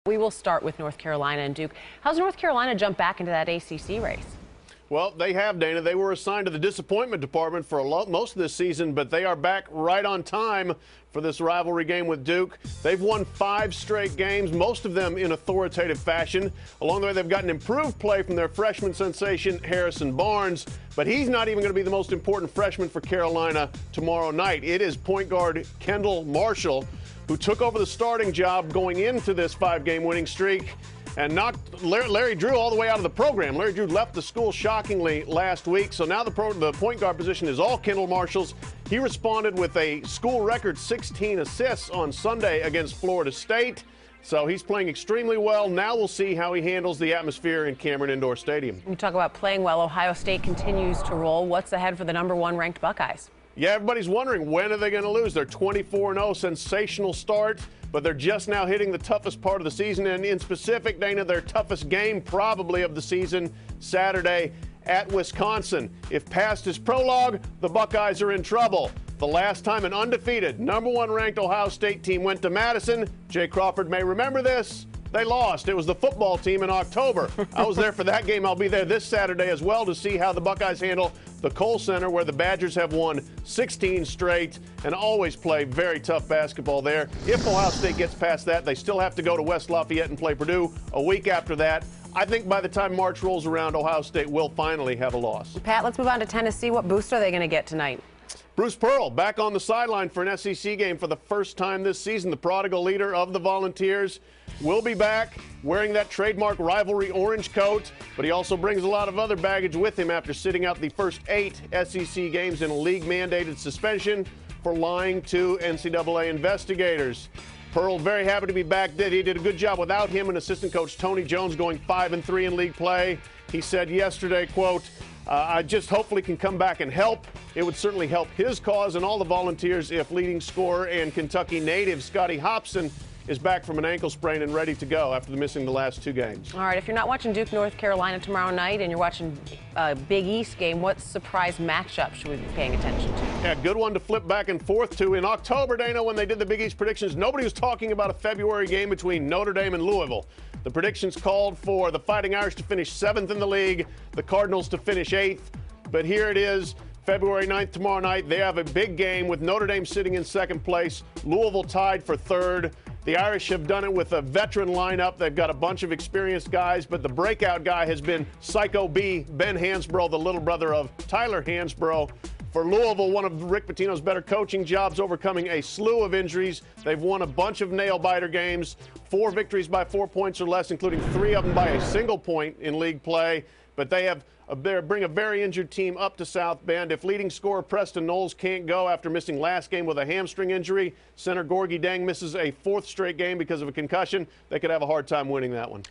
We will start with North Carolina and Duke. How's North Carolina jump back into that ACC race? Well, they have, Dana. They were assigned to the disappointment department for most of this season, but they are back right on time for this rivalry game with Duke. They've won 5 straight games, most of them in authoritative fashion. Along the way, they've gotten improved play from their freshman sensation, Harrison Barnes, but he's not even going to be the most important freshman for Carolina tomorrow night. It is point guard Kendall Marshall, who took over the starting job going into this 5-game winning streak and knocked Larry Drew all the way out of the program. Larry Drew left the school shockingly last week, so now the point guard position is all Kendall Marshall's. He responded with a school record 16 assists on Sunday against Florida State, so he's playing extremely well. Now we'll see how he handles the atmosphere in Cameron Indoor Stadium. You talk about playing well. Ohio State continues to roll. What's ahead for the #1 ranked Buckeyes? Yeah, everybody's wondering, when are they going to lose? They're 24-0, sensational start, but they're just now hitting the toughest part of the season. And in specific, Dana, their toughest game probably of the season, Saturday at Wisconsin. If past is prologue, the Buckeyes are in trouble. The last time an undefeated, #1 ranked Ohio State team went to Madison, Jay Crawford may remember this, they lost. It was the football team in October. I was there for that game. I'll be there this Saturday as well to see how the Buckeyes handle the Kohl Center, where the Badgers have won 16 straight and always play very tough basketball there. If Ohio State gets past that, they still have to go to West Lafayette and play Purdue a week after that. I think by the time March rolls around, Ohio State will finally have a loss. Pat, let's move on to Tennessee. What boost are they going to get tonight? Bruce Pearl back on the sideline for an SEC game for the first time this season. The prodigal leader of the Volunteers will be back wearing that trademark rivalry orange coat, but he also brings a lot of other baggage with him after sitting out the first 8 SEC games in a league-mandated suspension for lying to NCAA investigators. Pearl very happy to be back. He did a good job without him and assistant coach Tony Jones going 5-3 in league play. He said yesterday, quote, I just hopefully can come back and help. It would certainly help his cause and all the Volunteers if leading scorer and Kentucky native Scotty Hopson is back from an ankle sprain and ready to go after missing the last 2 games. All right, if you're not watching Duke, North Carolina tomorrow night and you're watching a Big East game, what surprise matchup should we be paying attention to? Yeah, good one to flip back and forth to. In October, Dana, when they did the Big East predictions, nobody was talking about a February game between Notre Dame and Louisville. The predictions called for the Fighting Irish to finish 7th in the league, the Cardinals to finish 8th. But here it is, February 9th tomorrow night. They have a big game with Notre Dame sitting in 2nd place, Louisville tied for 3rd. The Irish have done it with a veteran lineup. They've got a bunch of experienced guys, but the breakout guy has been Psycho B, Ben Hansbrough, the little brother of Tyler Hansbrough. For Louisville, one of Rick Pitino's better coaching jobs, overcoming a slew of injuries. They've won a bunch of nail-biter games, 4 victories by 4 points or less, including 3 of them by a single point in league play. But they bring a very injured team up to South Bend. If leading scorer Preston Knowles can't go after missing last game with a hamstring injury, center Gorgie Dang misses a 4th straight game because of a concussion, they could have a hard time winning that one.